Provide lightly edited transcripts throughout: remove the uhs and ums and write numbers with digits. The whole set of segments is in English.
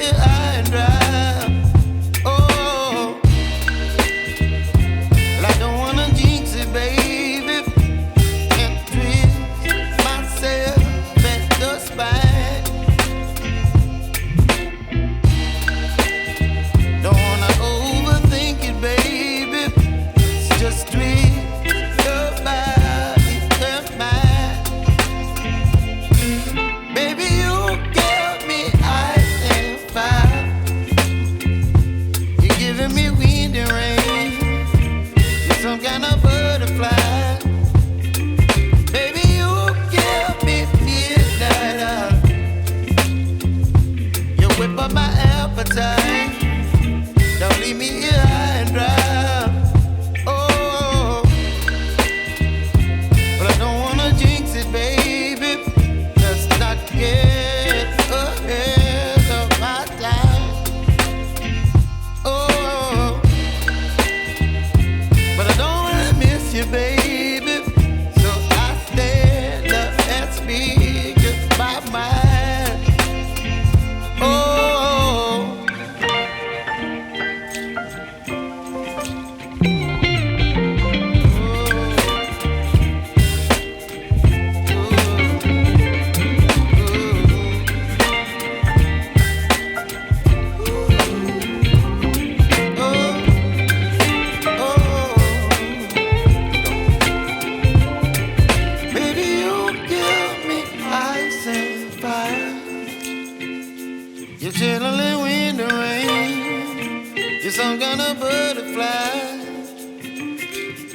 here high and dry. Oh, well, I don't wanna jinx it, baby, and twist myself at the spine. Don't wanna overthink it, baby. It's just twist your body and mine. Baby, you give me ice and fire. You're giving me wind and rain. You're some kind of butterfly. Baby, you give me midnight. You whip up my appetite. Don't leave me here high and dry. Oh, but I don't wanna jinx it, baby. Let's not get ahead of my time. Oh, but I don't wanna miss you, baby. So I stand up and speak my mind. Oh. Baby, you give me ice and fire. You're chilling wind and rain. You're some kind of butterfly.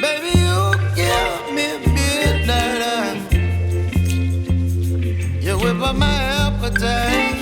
Baby, you give me midnight. You whip up my appetite.